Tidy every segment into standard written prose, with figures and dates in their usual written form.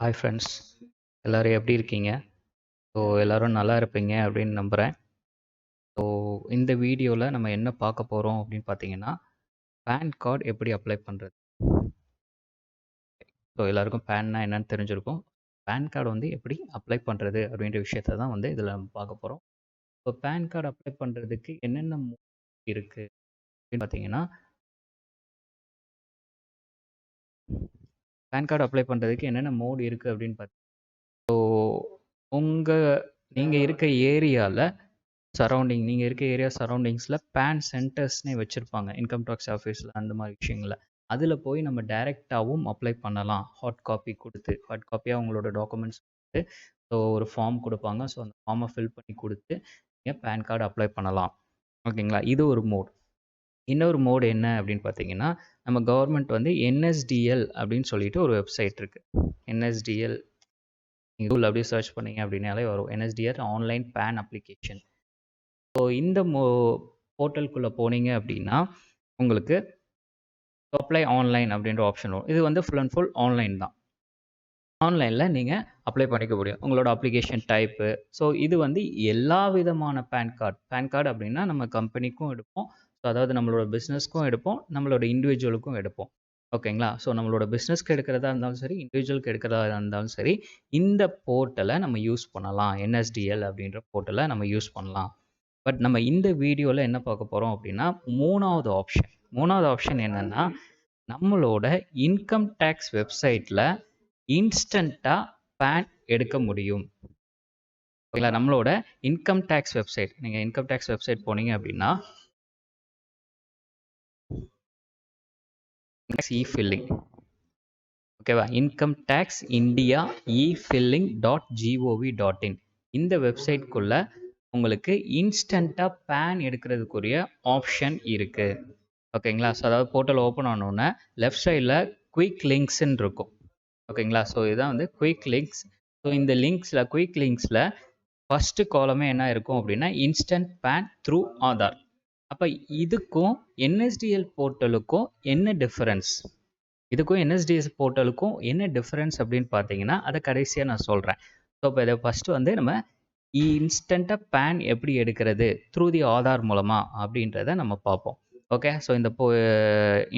Hi friends, எல்லோரும் எப்படி இருக்கீங்க? ஸோ எல்லோரும் நல்லா இருப்பீங்க அப்படின்னு நம்புகிறேன். ஸோ இந்த வீடியோவில் நம்ம என்ன பார்க்க போகிறோம் அப்படின்னு பார்த்தீங்கன்னா, பேன் கார்டு எப்படி அப்ளை பண்ணுறது. ஸோ எல்லாருக்கும் பேன்னா என்னன்னு தெரிஞ்சிருக்கும். பேன் கார்டு வந்து எப்படி அப்ளை பண்ணுறது அப்படின்ற விஷயத்த தான் வந்து இதில் நம்ம பார்க்க போகிறோம். இப்போ பேன் கார்டு அப்ளை பண்ணுறதுக்கு என்னென்ன இருக்குது அப்படின்னு பார்த்தீங்கன்னா, பேன் கார்டு அப்ளை பண்ணுறதுக்கு என்னென்ன மோட் இருக்குது அப்படின்னு பார்த்தீங்கன்னா, ஸோ நீங்கள் இருக்க ஏரியாவில் நீங்கள் இருக்க ஏரியா சரௌண்டிங்ஸில் பேன் சென்டர்ஸ்னே வச்சுருப்பாங்க. இன்கம் டேக்ஸ் ஆஃபீஸில் அந்த மாதிரி விஷயங்களில் அதில் போய் நம்ம டைரெக்டாகவும் அப்ளை பண்ணலாம். ஹார்ட் காப்பி கொடுத்து, ஹார்ட் காப்பியாக உங்களோட டாக்குமெண்ட்ஸ் கொடுத்து, ஸோ ஒரு ஃபார்ம் கொடுப்பாங்க. ஸோ அந்த ஃபார்மை ஃபில் பண்ணி கொடுத்து நீங்கள் பேன் கார்டு அப்ளை பண்ணலாம். ஓகேங்களா? இது ஒரு மோட். இன்னொரு மோடு என்ன அப்படின்னு பார்த்தீங்கன்னா, நம்ம கவர்மெண்ட் வந்து NSDL அப்படின்னு சொல்லிட்டு ஒரு வெப்சைட் இருக்குது. NSDL கூகுள் அப்படியே சர்ச் பண்ணீங்க அப்படின்னாலே வரும். NSDL online PAN application. So இந்த போர்ட்டலுக்குள்ளே போனீங்க அப்படின்னா உங்களுக்கு அப்ளை ஆன்லைன் அப்படின்ற ஆப்ஷன் வரும். இது வந்து ஃபுல் அண்ட் ஃபுல் ஆன்லைன் தான். ஆன்லைனில் நீங்கள் அப்ளை பண்ணிக்க முடியும் உங்களோட அப்ளிகேஷன் டைப்பு. ஸோ இது வந்து எல்லா விதமான பேன் கார்டு அப்படின்னா நம்ம கம்பெனிக்கும் எடுப்போம். ஸோ அதாவது நம்மளோட பிஸ்னஸ்க்கும் எடுப்போம், நம்மளோட இண்டிவிஜுவலுக்கும் எடுப்போம். ஓகேங்களா? ஸோ நம்மளோட பிஸ்னஸ்க்கு எடுக்கிறதா இருந்தாலும் சரி, இண்டிவிஜுவலுக்கு எடுக்கிறதா இருந்தாலும் சரி, இந்த போர்ட்டலை நம்ம யூஸ் பண்ணலாம். NSDL அப்படின்ற போர்ட்டலை நம்ம யூஸ் பண்ணலாம். பட் நம்ம இந்த வீடியோவில் என்ன பார்க்க போகிறோம் அப்படின்னா, மூணாவது ஆப்ஷன் என்னென்னா, நம்மளோட இன்கம் டேக்ஸ் வெப்சைட்டில் இன்ஸ்டண்ட்டாக பேன் எடுக்க முடியும். ஓகேங்களா? நம்மளோட இன்கம் டேக்ஸ் வெப்சைட், நீங்கள் இன்கம் டேக்ஸ் வெப்சைட் போனீங்க அப்படின்னா இ-ஃபில்லிங், ஓகேவா? இன்கம் டேக்ஸ் இந்தியா e-filling.gov.in இந்த வெப்சைட்குள்ளே உங்களுக்கு இன்ஸ்டண்ட்டாக பேன் எடுக்கிறதுக்குரிய ஆப்ஷன் இருக்குது. ஓகேங்களா? ஸோ அதாவது போர்ட்டல் ஓப்பன் ஆனோடனே லெஃப்ட் சைடில் குயிக் லிங்க்ஸ்ன்னு இருக்கும். ஓகேங்களா? ஸோ இதுதான் வந்து குயிக் லிங்க்ஸ். ஸோ இந்த குயிக் லிங்க்ஸில் ஃபஸ்ட்டு காலமே என்ன இருக்கும் அப்படின்னா, இன்ஸ்டன்ட் பேன் த்ரூ ஆதார். அப்போ இதுக்கும் NSDL போர்ட்டலுக்கும் என்ன டிஃப்ரென்ஸ்? என்ன டிஃப்ரென்ஸ் அப்படின்னு பார்த்தீங்கன்னா, அதை கடைசியாக நான் சொல்கிறேன். ஸோ இப்போ இதை ஃபஸ்ட்டு வந்து நம்ம இன்ஸ்டண்ட்டாக பேன் எப்படி எடுக்கிறது த்ரூ தி ஆதார் மூலமாக அப்படின்றத நம்ம பார்ப்போம். ஓகே, ஸோ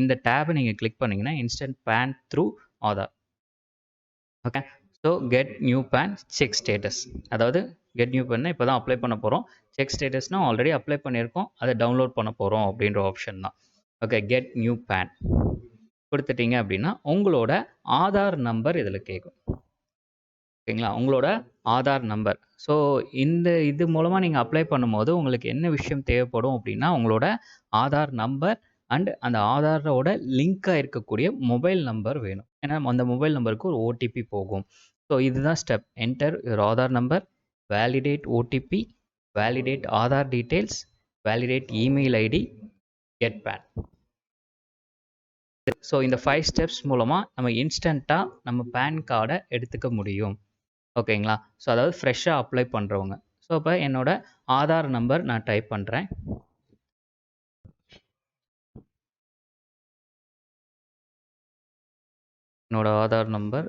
இந்த டேபை நீங்கள் கிளிக் பண்ணிங்கன்னா instant PAN through Aadhaar. Okay, so get new PAN check status, அதாவது கெட் நியூ பேன் இப்போ தான் அப்ளை பண்ண போகிறோம். செக் ஸ்டேட்டஸ்னால் ஆல்ரெடி அப்ளை பண்ணியிருக்கோம், அதை டவுன்லோட் பண்ண போகிறோம் அப்படின்ற ஆப்ஷன் தான். ஓகே, கெட் நியூ பேன் கொடுத்துட்டீங்க அப்படின்னா உங்களோட ஆதார் நம்பர் இதில் கேட்கும். ஓகேங்களா? உங்களோட ஆதார் நம்பர். ஸோ இது மூலமாக நீங்கள் அப்ளை பண்ணும்போது உங்களுக்கு என்ன விஷயம் தேவைப்படும் அப்படின்னா, உங்களோட ஆதார் நம்பர் அண்ட் அந்த ஆதாரோட லிங்காக இருக்கக்கூடிய மொபைல் நம்பர் வேணும். ஏன்னா அந்த மொபைல் நம்பருக்கு ஒரு OTP போகும். ஸோ இதுதான் step. Enter your Aadhaar number, validate OTP, validate Aadhaar details, validate email ID, get PAN. So இந்த 5 ஸ்டெப்ஸ் மூலமாக நம்ம இன்ஸ்டண்ட்டாக நம்ம பேன் கார்டை எடுத்துக்க முடியும். ஓகேங்களா? ஸோ அதாவது ஃப்ரெஷ்ஷாக அப்ளை பண்ணுறவங்க. ஸோ இப்போ என்னோட ஆதார் நம்பர் நான் டைப் பண்ணுறேன். என்னோட ஆதார் நம்பர்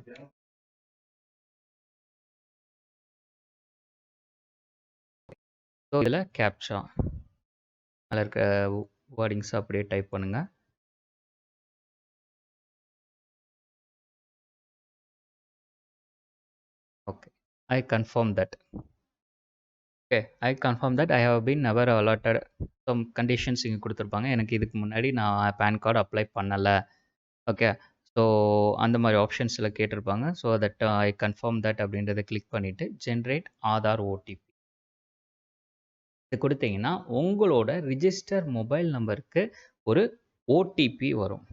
ஸோ இதில் கேப்சா அதில் இருக்க வேர்டிங்ஸ் அப்படியே டைப் பண்ணுங்கள். Okay, I confirm that. Okay, I confirm that I have been never allotted some conditions இங்கே கொடுத்துருப்பாங்க. எனக்கு இதுக்கு முன்னாடி நான் பேன் கார்டு அப்ளை பண்ணலை. ஓகே, ஸோ அந்த மாதிரி ஆப்ஷன்ஸில் கேட்டிருப்பாங்க. So that I confirm that அப்படின்றத கிளிக் பண்ணிவிட்டு ஜென்ரேட் ஆதார் OTP இது கொடுத்தீங்கன்னா உங்களோட ரிஜிஸ்டர் மொபைல் நம்பருக்கு ஒரு OTP வரும்.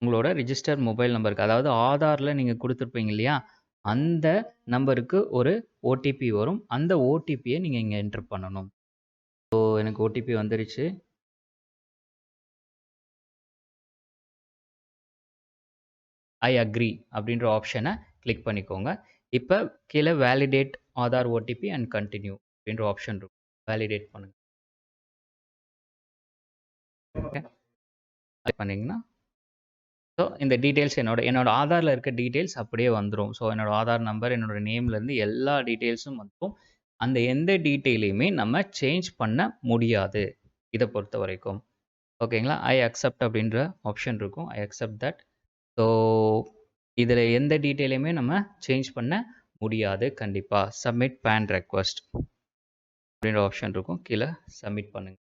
உங்களோட ரிஜிஸ்டர் மொபைல் நம்பருக்கு, அதாவது ஆதாரில் நீங்கள் கொடுத்துருப்பீங்க இல்லையா, அந்த நம்பருக்கு ஒரு OTP வரும். அந்த OTPயை நீங்கள் இங்கே என்டர் பண்ணணும். ஸோ எனக்கு OTP வந்துருச்சு. ஐ அக்ரி அப்படின்ற ஆப்ஷனை கிளிக் பண்ணிக்கோங்க. இப்போ கீழே validate Aadhaar OTP and continue அப்படின்ற ஆப்ஷன் இருக்கும். வேலிடேட் பண்ணுங்க. ஓகே, பண்ணிங்கன்னா ஸோ இந்த டீட்டெயில்ஸ் என்னோட ஆதாரில் இருக்க டீட்டெயில்ஸ் அப்படியே வந்துடும். ஸோ என்னோட ஆதார் நம்பர், என்னோட நேம்லேருந்து எல்லா டீட்டெயில்ஸும் வந்துடும். அந்த எந்த டீட்டெயிலையுமே நம்ம சேஞ்ச் பண்ண முடியாது இதை பொறுத்த வரைக்கும். ஓகேங்களா? ஐ அக்செப்ட் அப்படின்ற ஆப்ஷன் இருக்கும். I accept that. ஸோ இதில் எந்த டீட்டெயிலையுமே நம்ம சேஞ்ச் பண்ண முடியாது கண்டிப்பாக. சப்மிட் பேன் ரெக்வஸ்ட் அப்படின்ற ஆப்ஷன் இருக்கும். கீழே சப்மிட் பண்ணுங்க.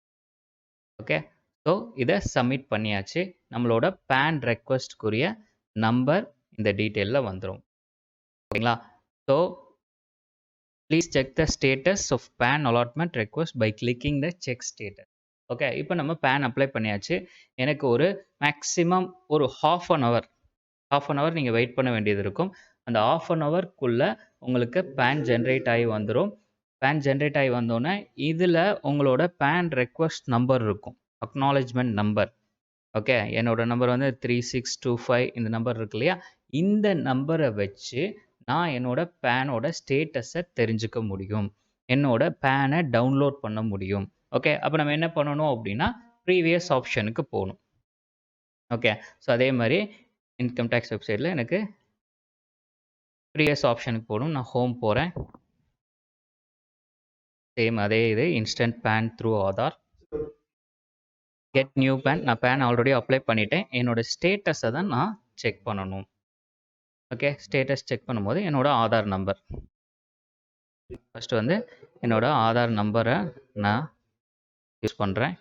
ஓகே, ஸோ இதை சப்மிட் பண்ணியாச்சு. நம்மளோட பேன் ரெக்வஸ்ட்க்குரிய நம்பர் இந்த டீட்டெயிலில் வந்துடும். ஓகேங்களா? So please check the status of PAN allotment request by clicking the check status. Okay, இப்போ நம்ம பேன் அப்ளை பண்ணியாச்சு. எனக்கு ஒரு மேக்ஸிமம் ஒரு ஹாஃப் அன் ஹவர் நீங்கள் வெயிட் பண்ண வேண்டியது இருக்கும். அந்த ஹாஃப் அன் ஹவர்க்குள்ளே உங்களுக்கு பேன் ஜென்ரேட் ஆகி வந்துடும். பேன் ஜென்ரேட் ஆகி வந்தோடனே இதில் உங்களோட பேன் ரெக்வஸ்ட் நம்பர் இருக்கும், அக்னாலஜ்மெண்ட் நம்பர். ஓகே, என்னோட நம்பர் வந்து 3625 இந்த நம்பர் இருக்கு இல்லையா? இந்த நம்பரை வச்சு நான் என்னோட பேனோட ஸ்டேட்டஸை தெரிஞ்சுக்க முடியும், என்னோட பேனை டவுன்லோட் பண்ண முடியும். ஓகே, அப்போ நம்ம என்ன பண்ணணும் அப்படின்னா ப்ரீவியஸ் ஆப்ஷனுக்கு போகணும். ஓகே, ஸோ அதே மாதிரி இன்கம் டேக்ஸ் வெப்சைட்டில் எனக்கு ப்ரீவியஸ் ஆப்ஷனுக்கு போகணும். நான் ஹோம் போகிறேன். சேம் அதே இது instant PAN through Aadhaar. Get new PAN. நான் பேன் ஆல்ரெடி அப்ளை பண்ணிட்டேன். என்னோட ஸ்டேட்டஸை தான் நான் செக் பண்ணணும். ஓகே, ஸ்டேட்டஸ் செக் பண்ணும்போது என்னோட ஆதார் நம்பர் ஃபஸ்ட்டு வந்து என்னோட ஆதார் நம்பரை நான் யூஸ் பண்ணுறேன்.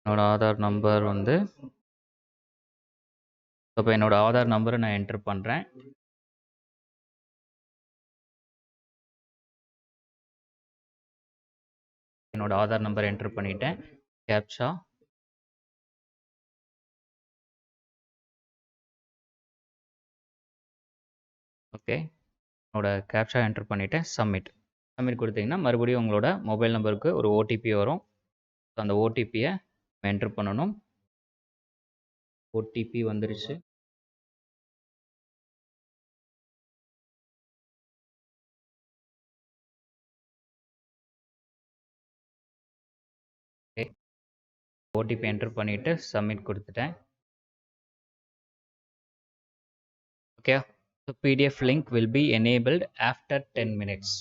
என்னோட ஆதார் நம்பர் வந்து இப்போ என்னோட ஆதார் நம்பரை நான் என்டர் பண்ணுறேன். என்னோட ஆதார் நம்பர் என்டர் பண்ணிட்டேன். கேப்சா ஓகே, என்னோட கேப்சா என்டர் பண்ணிவிட்டேன். சப்மிட் கொடுத்தீங்கன்னா மறுபடியும் உங்களோட மொபைல் நம்பருக்கு ஒரு ஓடிபி வரும். அந்த ஓடிபியை என்டர் பண்ணணும். ஓடிபி வந்துருச்சு. ஓடிபி என்டர் பண்ணிவிட்டு சப்மிட் கொடுத்துட்டேன். Okay, so PDF link will be enabled after 10 minutes.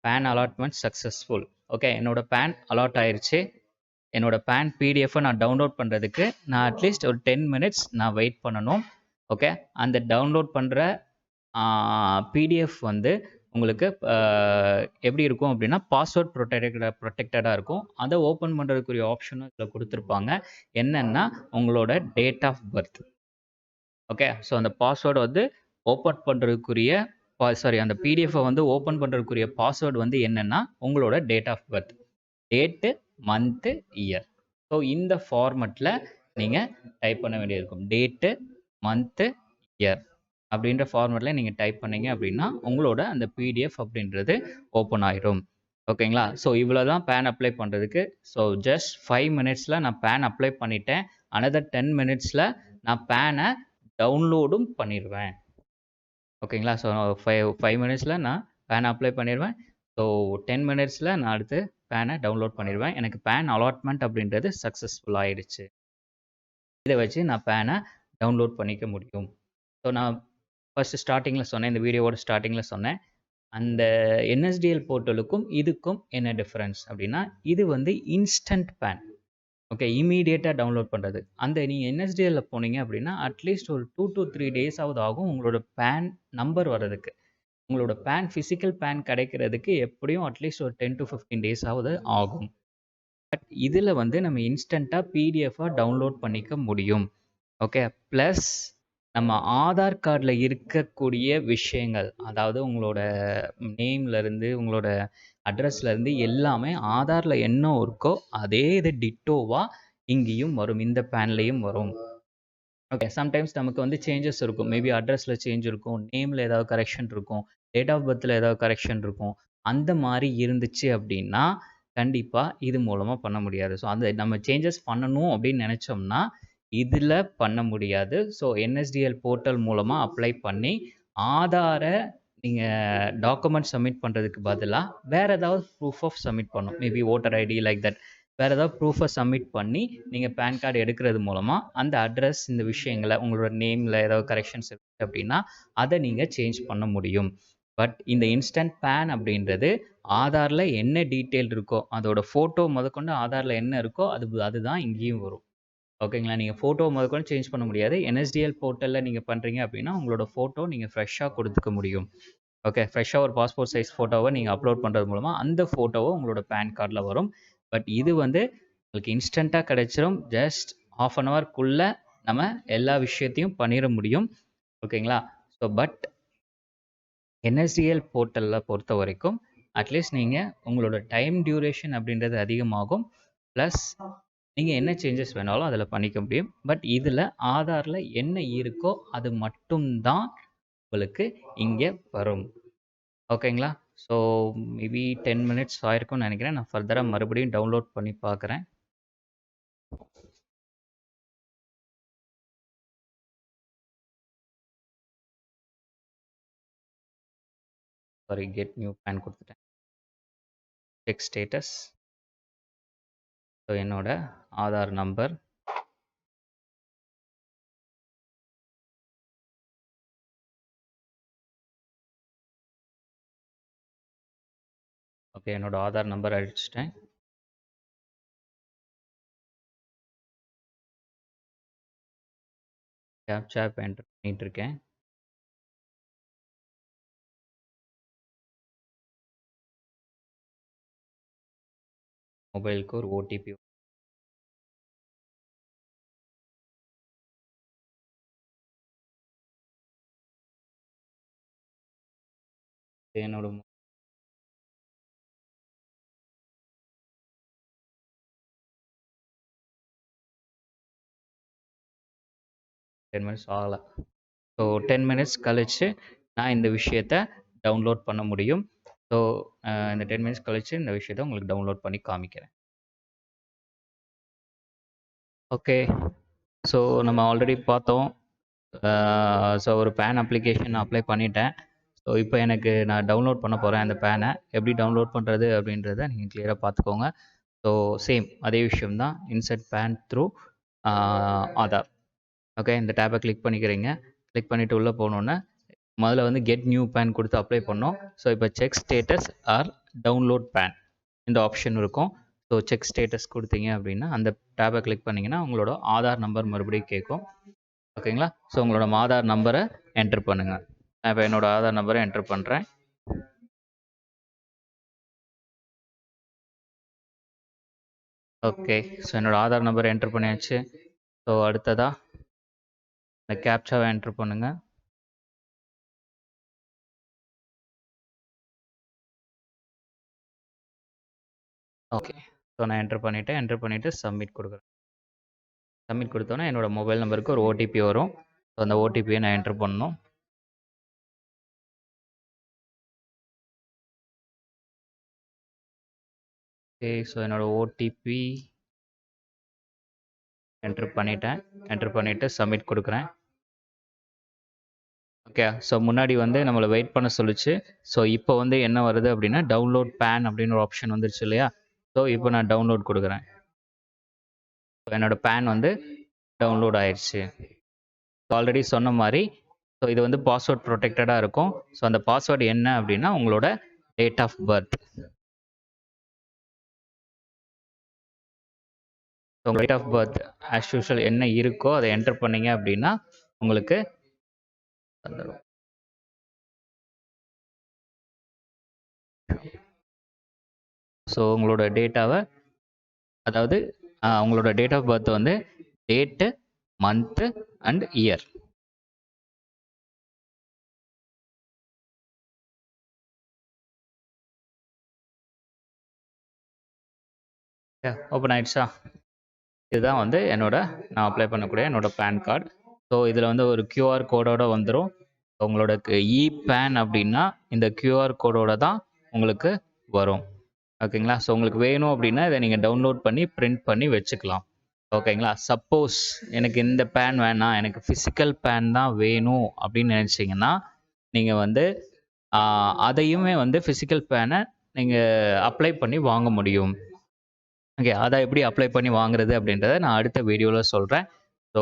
PAN allotment successful. Okay, என்னோட பேன் அலாட் ஆயிடுச்சு. என்னோட பேன் பிடிஎஃப்பை நான் டவுன்லோட் பண்ணுறதுக்கு நான் அட்லீஸ்ட் ஒரு 10 minutes நான் வெயிட் பண்ணணும். ஓகே, அந்த டவுன்லோட் பண்ணுற பிடிஎஃப் வந்து உங்களுக்கு எப்படி இருக்கும் அப்படின்னா பாஸ்வேர்ட் ப்ரொடெக்டடாக இருக்கும். அதை ஓப்பன் பண்ணுறதுக்குரிய ஆப்ஷனும் இதில் கொடுத்துருப்பாங்க. என்னென்னா உங்களோட date of birth. Okay, so அந்த பாஸ்வேர்டு வந்து ஓப்பன் பண்ணுறதுக்குரிய அந்த பிடிஎஃப்பை வந்து ஓப்பன் பண்ணுறதுக்குரிய பாஸ்வேர்டு வந்து என்னென்னா உங்களோட date of birth, date, month, year. So இந்த ஃபார்மெட்டில் நீங்கள் டைப் பண்ண வேண்டியது இருக்கும். டேட்டு, மந்த்து, இயர் அப்படின்ற ஃபார்மெட்டில் நீங்கள் டைப் பண்ணீங்க அப்படின்னா உங்களோட அந்த பிடிஎஃப் அப்படின்றது ஓப்பன் ஆயிடும். ஓகேங்களா? ஸோ இவ்வளோ தான் பேன் அப்ளை பண்ணுறதுக்கு. ஸோ ஜஸ்ட் 5 minutesல நான் பேன் அப்ளை பண்ணிட்டேன். அனதர் 10 minutesல நான் பேனை டவுன்லோடும் பண்ணிடுவேன். ஓகேங்களா? ஸோ 5 minutesல நான் பேனை அப்ளை பண்ணிடுவேன். ஸோ 10 minutesல நான் அடுத்து பேனை டவுன்லோட் பண்ணிடுவேன். எனக்கு பேன் அலாட்மெண்ட் அப்படின்றது சக்ஸஸ்ஃபுல் ஆயிடுச்சு. இதை வச்சு நான் பேனை டவுன்லோட் பண்ணிக்க முடியும். ஸோ நான் ஃபஸ்ட்டு ஸ்டார்டிங்கில் சொன்னேன், இந்த வீடியோவோட ஸ்டார்டிங்கில் சொன்னேன், அந்த NSDL போர்ட்டலுக்கும் இதுக்கும் என்ன டிஃப்ரென்ஸ் அப்படின்னா, இது வந்து இன்ஸ்டன்ட் பேன். ஓகே, இமீடியட்டாக டவுன்லோட் பண்ணுறது. அந்த நீங்கள் NSDL போனீங்க அப்படின்னா அட்லீஸ்ட் ஒரு 2 to 3 days ஆகும் உங்களோட பேன் நம்பர் வர்றதுக்கு. உங்களோட பேன் ஃபிசிக்கல் பேன் கிடைக்கிறதுக்கு எப்படியும் அட்லீஸ்ட் ஒரு 10 to 15 days ஆகும். பட் இதில் வந்து நம்ம இன்ஸ்டண்ட்டாக பிடிஎஃபாக டவுன்லோட் பண்ணிக்க முடியும். ஓகே, ப்ளஸ் நம்ம ஆதார் கார்டில் இருக்கக்கூடிய விஷயங்கள், அதாவது உங்களோட நேம்லேருந்து உங்களோட அட்ரஸ்லேருந்து எல்லாமே ஆதாரில் என்ன இருக்கோ அதே இது டிட்டோவாக இங்கேயும் வரும், இந்த பேன்லேயும் வரும். ஓகே, சம்டைம்ஸ் நமக்கு வந்து சேஞ்சஸ் இருக்கும். மேபி அட்ரஸில் சேஞ்ச் இருக்கும், நேமில் ஏதாவது கரெக்ஷன் இருக்கும், டேட் ஆஃப் பர்த்தில் ஏதாவது கரெக்ஷன் இருக்கும். அந்த மாதிரி இருந்துச்சு அப்படின்னா கண்டிப்பாக இது மூலமாக பண்ண முடியாது. ஸோ அந்த நம்ம சேஞ்சஸ் பண்ணணும் அப்படின்னு நினச்சோம்னா இதில் பண்ண முடியாது. ஸோ NSDL போர்ட்டல் மூலமாக அப்ளை பண்ணி ஆதாரை நீங்கள் டாக்குமெண்ட் சப்மிட் பண்ணுறதுக்கு பதிலாக வேறு ஏதாவது ப்ரூஃப் ஆஃப் சப்மிட் பண்ணணும். Maybe voter ID like that, வேறு ஏதாவது ப்ரூஃபை சப்மிட் பண்ணி நீங்கள் பேன் கார்டு எடுக்கிறது மூலமாக அந்த அட்ரஸ் இந்த விஷயங்களை உங்களோட நேமில் ஏதாவது கரெக்ஷன்ஸ் இருக்குது அப்படின்னா அதை நீங்கள் சேஞ்ச் பண்ண முடியும். பட் இந்த இன்ஸ்டன்ட் பேன் அப்படின்றது ஆதாரில் என்ன டீட்டெயில் இருக்கோ அதோட ஃபோட்டோ முதற்கொண்டு ஆதாரில் என்ன இருக்கோ அதுதான் இங்கேயும் வரும். ஓகேங்களா? நீங்கள் ஃபோட்டோ முதற்கொண்டு சேஞ்ச் பண்ண முடியாது. NSDL போர்ட்டலில் நீங்கள் பண்ணுறீங்க அப்படின்னா உங்களோட ஃபோட்டோ நீங்கள் ஃப்ரெஷ்ஷாக கொடுத்துக்க முடியும். ஓகே, ஃப்ரெஷ்ஷாக ஒரு பாஸ்போர்ட் சைஸ் ஃபோட்டோவை நீங்கள் அப்லோட் பண்ணுறது மூலமாக அந்த ஃபோட்டோவை உங்களோட பேன் கார்டில் வரும். பட் இது வந்து உங்களுக்கு இன்ஸ்டண்ட்டாக கிடைச்சிரும். ஜஸ்ட் ½ அன் ஹவர்க்குள்ளே நம்ம எல்லா விஷயத்தையும் பண்ணிட முடியும். ஓகேங்களா? ஸோ பட் NSDL போர்ட்டலில் பொறுத்த வரைக்கும் அட்லீஸ்ட் நீங்கள் உங்களோட டைம் டியூரேஷன் அப்படின்றது அதிகமாகும். ப்ளஸ் நீங்கள் என்ன சேஞ்சஸ் வேணாலும் அதில் பண்ணிக்க முடியும். பட் இதில் ஆதாரில் என்ன இருக்கோ அது மட்டும்தான் உங்களுக்கு இங்கே வரும். ஓகேங்களா? ஸோ மேபி 10 மினிட்ஸ் ஆயிருக்கும்னு நினைக்கிறேன். நான் ஃபர்தராக மறுபடியும் டவுன்லோட் பண்ணி பார்க்குறேன். சாரி, கெட் நியூ பேன் கொடுத்துட்டேன். Check status. ஸோ என்னோட ஆதார் நம்பர், ஓகே, என்னோட ஆதார் நம்பர் அடிச்சிட்டேன். கேப்சா இப்போ என்டர் பண்ணிட்டு இருக்கேன். மொபைலுக்கு ஒரு ஓடிபி. என்னோட டென் மினிட்ஸ் ஆகலை. ஸோ 10 மினிட்ஸ் கழித்து நான் இந்த விஷயத்தை டவுன்லோட் பண்ண முடியும். ஸோ இந்த 10 மினிட்ஸ் கழித்து இந்த விஷயத்தை உங்களுக்கு டவுன்லோட் பண்ணி காமிக்கிறேன். ஓகே, ஸோ நம்ம ஆல்ரெடி பார்த்தோம். ஸோ ஒரு பேன் அப்ளிகேஷன் அப்ளை பண்ணிட்டேன். ஸோ இப்போ எனக்கு நான் டவுன்லோட் பண்ண போகிறேன் அந்த பேனை. எப்படி டவுன்லோட் பண்ணுறது அப்படின்றத நீங்கள் கிளியராக பார்த்துக்கோங்க. ஸோ சேம் அதே விஷயம்தான், insert PAN through Aadhaar. Okay, இந்த டேப்பை கிளிக் பண்ணிக்கிறீங்க. கிளிக் பண்ணிவிட்டு உள்ளே போனோன்னே முதல்ல வந்து கெட் நியூ பேன் கொடுத்து அப்ளை பண்ணோம். ஸோ இப்போ check status or download PAN இந்த ஆப்ஷன் இருக்கும். ஸோ செக் ஸ்டேட்டஸ் கொடுத்தீங்க அப்படின்னா அந்த டேப்பை கிளிக் பண்ணிங்கன்னா உங்களோட ஆதார் நம்பர் மறுபடியும் கேட்கும். ஓகேங்களா? ஸோ உங்களோட ஆதார் நம்பரை என்டர் பண்ணுங்கள். நான் இப்போ என்னோட ஆதார் நம்பரை என்டர் பண்ணுறேன். ஓகே, ஸோ என்னோட ஆதார் நம்பரை என்டர் பண்ணியாச்சு. ஸோ அடுத்ததாக இந்த கேப்சாவை என்டர் பண்ணுங்கள். ஓகே, ஸோ நான் என்டர் பண்ணிவிட்டு சப்மிட் கொடுக்குறேன். சப்மிட் கொடுத்தோன்னே என்னோட மொபைல் நம்பருக்கு ஒரு ஓடிபி வரும். ஸோ அந்த ஓடிபியை நான் என்டர் பண்ணணும். ஓகே, ஸோ என்னோட ஓடிபி என்டர் பண்ணிட்டேன். என்டர் பண்ணிவிட்டு சப்மிட் கொடுக்குறேன். ஓகே, ஸோ முன்னாடி வந்து நம்மளை வெயிட் பண்ண சொல்லிச்சு. ஸோ இப்போ வந்து என்ன வருது அப்படின்னா டவுன்லோட் பேன் அப்படின்னு ஒரு ஆப்ஷன் வந்துருச்சு இல்லையா? ஸோ இப்போ நான் டவுன்லோட் கொடுக்குறேன். என்னோட பேன் வந்து டவுன்லோட் ஆயிடுச்சு. ஆல்ரெடி சொன்ன மாதிரி ஸோ இது வந்து பாஸ்வேர்ட் ப்ரொடெக்டடாக இருக்கும். ஸோ அந்த பாஸ்வேர்டு என்ன அப்படின்னா உங்களோட டேட் ஆஃப் பர்த். உங்கள் date of birth as usual என்ன இருக்கோ அதை என்டர் பண்ணீங்க அப்படின்னா உங்களுக்கு வந்துடும். ஸோ உங்களோட டேட்டாவை, அதாவது உங்களோட டேட் ஆஃப் பர்த் வந்து date, month and year. Open ஆயிடுச்சா? இதுதான் வந்து நான் அப்ளை பண்ணக்கூடிய என்னோட பேன் கார்டு. ஸோ இதில் வந்து ஒரு QR கோடோட வந்துடும். உங்களோட பேன் அப்படின்னா இந்த QR கோடோட தான் உங்களுக்கு வரும். ஓகேங்களா? ஸோ உங்களுக்கு வேணும் அப்படின்னா இதை நீங்கள் டவுன்லோட் பண்ணி பிரிண்ட் பண்ணி வச்சுக்கலாம். ஓகேங்களா? சப்போஸ் எனக்கு இந்த பேன் வேணாம், எனக்கு ஃபிசிக்கல் பேன் தான் வேணும் அப்படின்னு நினச்சிங்கன்னா நீங்கள் வந்து அதையுமே வந்து ஃபிசிக்கல் பேனை நீங்கள் அப்ளை பண்ணி வாங்க முடியும். ஓகே. அதை எப்படி அப்ளை பண்ணி வாங்குறது அப்படின்றத நான் அடுத்த வீடியோவில் சொல்கிறேன். ஸோ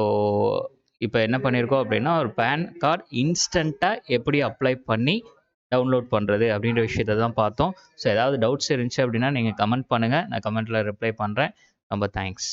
இப்போ என்ன பண்ணியிருக்கோம் அப்படின்னா, ஒரு பேன் கார்டு இன்ஸ்டண்ட்டாக எப்படி அப்ளை பண்ணி டவுன்லோட் பண்ணுறது அப்படின்ற விஷயத்தை தான் பார்த்தோம். ஸோ ஏதாவது டவுட்ஸ் இருந்துச்சு அப்படின்னா நீங்கள் கமெண்ட் பண்ணுங்கள். நான் கமெண்ட்டில் ரிப்ளை பண்ணுறேன். ரொம்ப தேங்க்ஸ்.